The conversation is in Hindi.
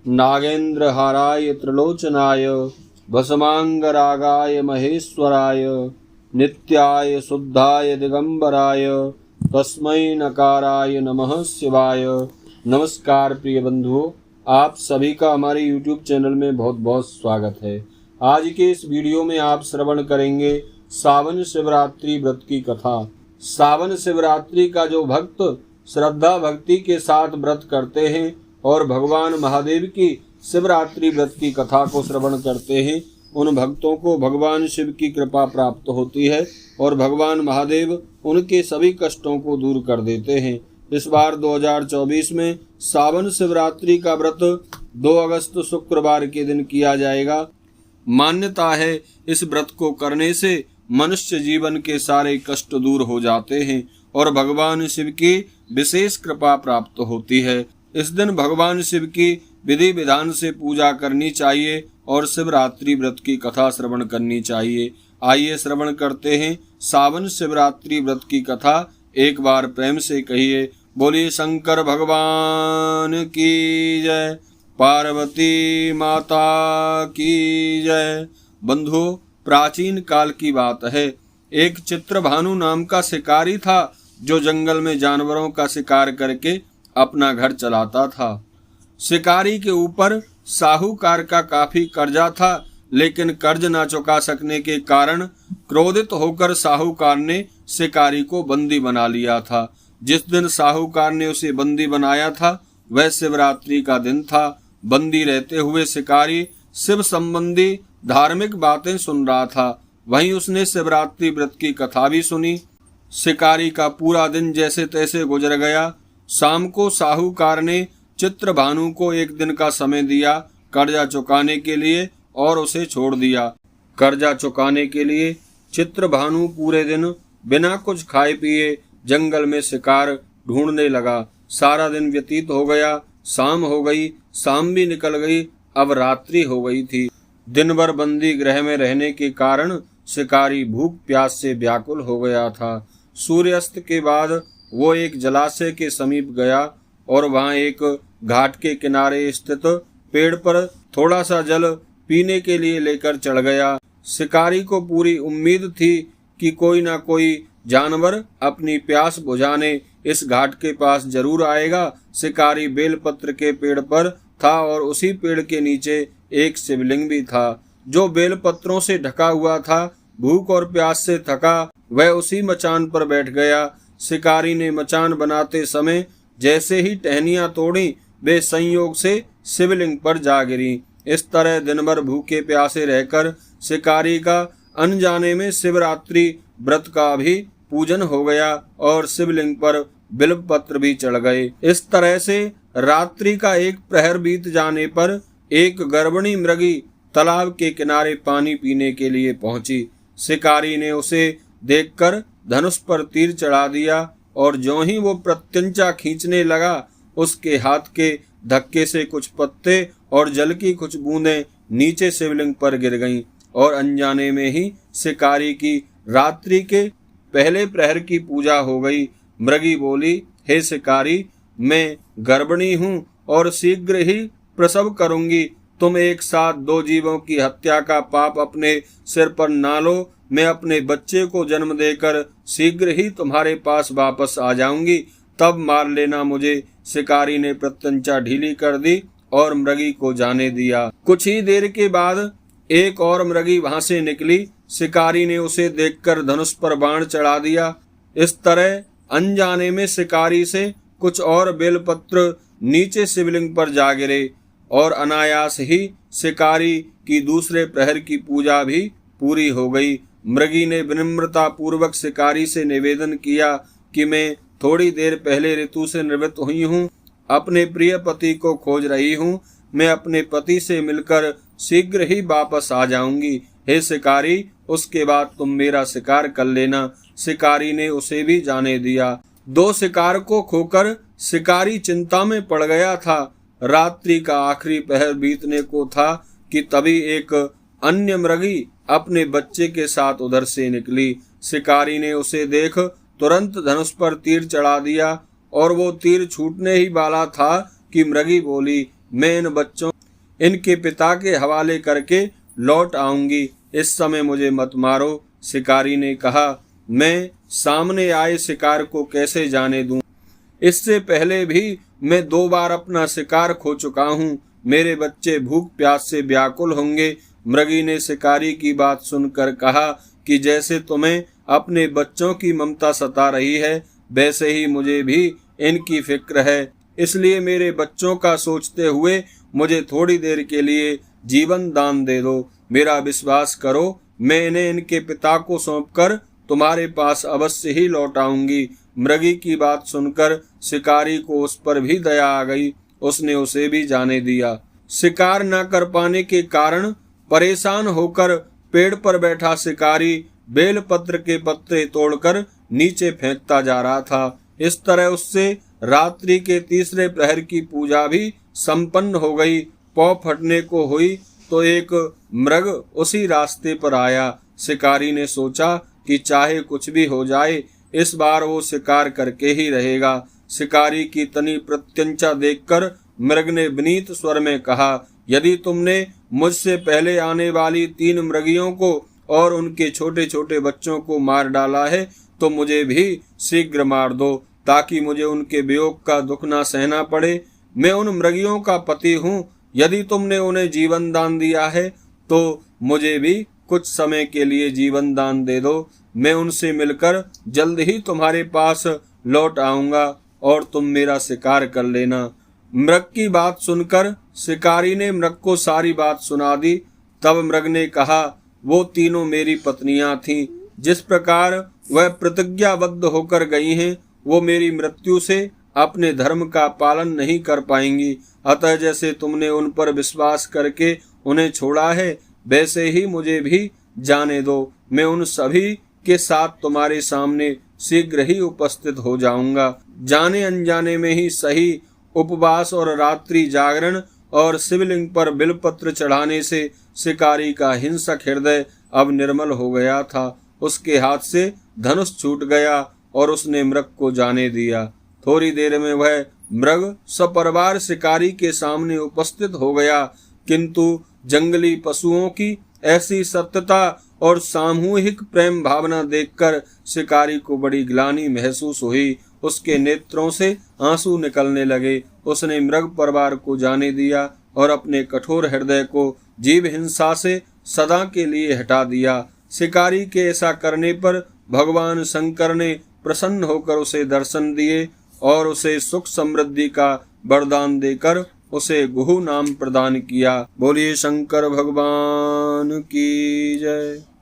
नागेन्द्रहाराय त्रिलोचनाय भस्मांगरागाय महेश्वराय नित्याय शुद्धाय दिगंबराय तस्मै नकाराय नमः शिवाय। नमस्कार प्रिय बंधुओं, आप सभी का हमारे YouTube चैनल में बहुत बहुत स्वागत है। आज के इस वीडियो में आप श्रवण करेंगे सावन शिवरात्रि व्रत की कथा। सावन शिवरात्रि का जो भक्त श्रद्धा भक्ति के साथ व्रत करते हैं और भगवान महादेव की शिवरात्रि व्रत की कथा को श्रवण करते हैं, उन भक्तों को भगवान शिव की कृपा प्राप्त होती है और भगवान महादेव उनके सभी कष्टों को दूर कर देते हैं। इस बार 2024 में सावन शिवरात्रि का व्रत 2 अगस्त शुक्रवार के दिन किया जाएगा। मान्यता है इस व्रत को करने से मनुष्य जीवन के सारे कष्ट दूर हो जाते हैं और भगवान शिव की विशेष कृपा प्राप्त होती है। इस दिन भगवान शिव की विधि विधान से पूजा करनी चाहिए और शिवरात्रि व्रत की कथा श्रवण करनी चाहिए। आइए श्रवण करते हैं सावन शिवरात्रि व्रत की कथा। एक बार प्रेम से कहिए, बोलिए शंकर भगवान की जय, पार्वती माता की जय। बंधुओं, प्राचीन काल की बात है। एक चित्रभानु नाम का शिकारी था जो जंगल में जानवरों का शिकार करके अपना घर चलाता था। शिकारी के ऊपर साहूकार का काफी कर्जा था, लेकिन कर्ज न चुका सकने के कारण क्रोधित होकर साहूकार ने शिकारी को बंदी बना लिया था। जिस दिन साहूकार ने उसे बंदी बनाया था वह शिवरात्रि का दिन था। बंदी रहते हुए शिकारी शिव संबंधी धार्मिक बातें सुन रहा था। वहीं उसने शिवरात्रि व्रत की कथा भी सुनी। शिकारी का पूरा दिन जैसे तैसे गुजर गया। शाम को साहूकार ने चित्रभानु को 1 दिन का समय दिया कर्जा चुकाने के लिए और उसे छोड़ दिया। कर्जा चुकाने के लिए चित्रभानु पूरे दिन बिना कुछ खाए पिए जंगल में शिकार ढूंढने लगा। सारा दिन व्यतीत हो गया, शाम हो गई, शाम भी निकल गई, अब रात्रि हो गई थी। दिन भर बंदी गृह में रहने के कारण शिकारी भूख प्यास से व्याकुल हो गया था। सूर्यास्त के बाद वो एक जलाशय के समीप गया और वहां एक घाट के किनारे स्थित पेड़ पर थोड़ा सा जल पीने के लिए लेकर चढ़ गया। शिकारी को पूरी उम्मीद थी कि कोई ना कोई जानवर अपनी प्यास बुझाने इस घाट के पास जरूर आएगा। शिकारी बेलपत्र के पेड़ पर था और उसी पेड़ के नीचे एक शिवलिंग भी था जो बेलपत्रों से ढका हुआ था। भूख और प्यास से थका वह उसी मचान पर बैठ गया। शिकारी ने मचान बनाते समय जैसे ही टहनियां तोड़ी वे संयोग से शिवलिंग पर जा गिरी। इस तरह दिन भर भूखे प्यासे रहकर शिकारी का अनजाने में शिवरात्रि व्रत का भी पूजन हो गया और शिवलिंग पर बिल्वपत्र भी चढ़ गए। इस तरह से रात्रि का 1 प्रहर बीत जाने पर एक गर्भिणी मृगी तालाब के किनारे पानी पीने के लिए पहुंची। शिकारी ने उसे देखकर धनुष पर तीर चढ़ा दिया और ज्यों ही वो प्रत्यंचा खींचने लगा उसके हाथ के धक्के से कुछ पत्ते और जल की कुछ बूंदें नीचे शिवलिंग पर गिर गईं और अनजाने में ही शिकारी की रात्रि के पहले प्रहर की पूजा हो गई। मृगी बोली, हे शिकारी, मैं गर्भिणी हूँ और शीघ्र ही प्रसव करूंगी। तुम एक साथ 2 जीवों की हत्या का पाप अपने सिर पर ना लो। मैं अपने बच्चे को जन्म देकर शीघ्र ही तुम्हारे पास वापस आ जाऊंगी, तब मार लेना मुझे। शिकारी ने प्रत्यंचा ढीली कर दी और मृगी को जाने दिया। कुछ ही देर के बाद एक और मृगी वहां से निकली। शिकारी ने उसे देखकर धनुष पर बाण चढ़ा दिया। इस तरह अनजाने में शिकारी से कुछ और बेलपत्र नीचे शिवलिंग पर जा गिरे और अनायास ही शिकारी की दूसरे प्रहर की पूजा भी पूरी हो गई। मृगी ने विनम्रता पूर्वक शिकारी से निवेदन किया कि मैं थोड़ी देर पहले ऋतु से निवृत्त हुई हूँ, अपने प्रिय पति को खोज रही हूँ। मैं अपने पति से मिलकर शीघ्र ही वापस आ जाऊंगी। हे शिकारी, उसके बाद तुम मेरा शिकार कर लेना। शिकारी ने उसे भी जाने दिया। 2 शिकार को खोकर शिकारी चिंता में पड़ गया था। रात्रि का आखिरी पहर बीतने को था कि तभी एक अन्य मृगी अपने बच्चे के साथ उधर से निकली। शिकारी ने उसे देख तुरंत धनुष पर तीर चढ़ा दिया और वो तीर छूटने ही वाला था कि मृगी बोली, मैं इन बच्चों इनके पिता के हवाले करके लौट आऊंगी। इस समय मुझे मत मारो। शिकारी ने कहा, मैं सामने आए शिकार को कैसे जाने दूं? इससे पहले भी मैं 2 बार अपना शिकार खो चुका हूँ। मेरे बच्चे भूख प्यास से व्याकुल होंगे। मृगी ने शिकारी की बात सुनकर कहा कि जैसे तुम्हें अपने बच्चों की ममता सता रही है, वैसे ही मुझे भी इनकी फिक्र है। इसलिए मेरे बच्चों का सोचते हुए मुझे थोड़ी देर के लिए जीवन दान दे दो। मेरा विश्वास करो, मैं इन्हें इनके पिता को सौंपकर तुम्हारे पास अवश्य ही लौट आऊंगी। मृगी की बात सुनकर शिकारी को उस पर भी दया आ गई। उसने उसे भी जाने दिया। शिकार न कर पाने के कारण परेशान होकर पेड़ पर बैठा शिकारी बेलपत्र के पत्ते तोड़कर नीचे फेंकता जा रहा था। इस तरह उससे रात्रि के तीसरे प्रहर की पूजा भी संपन्न हो गई। पौ फटने को हुई तो एक मृग उसी रास्ते पर आया। शिकारी ने सोचा कि चाहे कुछ भी हो जाए, इस बार वो शिकार करके ही रहेगा। शिकारी की तनी प्रत्यंचा देखकर मृग ने विनीत स्वर में कहा, यदि तुमने मुझसे पहले आने वाली 3 मृगियों को और उनके छोटे छोटे बच्चों को मार डाला है, तो मुझे भी शीघ्र मार दो, ताकि मुझे उनके वियोग का दुख न सहना पड़े। मैं उन मृगियों का पति हूँ। यदि तुमने उन्हें जीवन दान दिया है, तो मुझे भी कुछ समय के लिए जीवन दान दे दो। मैं उनसे मिलकर जल्द ही तुम्हारे पास लौट आऊंगा और तुम मेरा शिकार कर लेना। मृग की बात सुनकर शिकारी ने मृग को सारी बात सुना दी। तब मृग ने कहा, वो तीनों मेरी पत्नियां थीं। जिस प्रकार वह प्रतिज्ञाबद्ध होकर गई हैं, वो मेरी मृत्यु से अपने धर्म का पालन नहीं कर पाएंगी। अतः जैसे तुमने उन पर विश्वास करके उन्हें छोड़ा है, वैसे ही मुझे भी जाने दो। मैं उन सभी के साथ तुम्हारे सामने शीघ्र ही उपस्थित हो जाऊंगा। जाने अनजाने में ही सही उपवास और रात्रि जागरण और शिवलिंग पर बिलपत्र चढ़ाने से शिकारी का हिंसक हृदय अब निर्मल हो गया था। उसके हाथ से धनुष छूट गया और उसने मृग को जाने दिया। थोड़ी देर में वह मृग सपरिवार शिकारी के सामने उपस्थित हो गया, किंतु जंगली पशुओं की ऐसी सत्यता और सामूहिक प्रेम भावना देखकर शिकारी को बड़ी ग्लानि महसूस हुई। उसके नेत्रों से आंसू निकलने लगे। उसने मृग परिवार को जाने दिया और अपने कठोर हृदय को जीव हिंसा से सदा के लिए हटा दिया। शिकारी के ऐसा करने पर भगवान शंकर ने प्रसन्न होकर उसे दर्शन दिए और उसे सुख समृद्धि का वरदान देकर उसे गुहु नाम प्रदान किया। बोलिए शंकर भगवान की जय।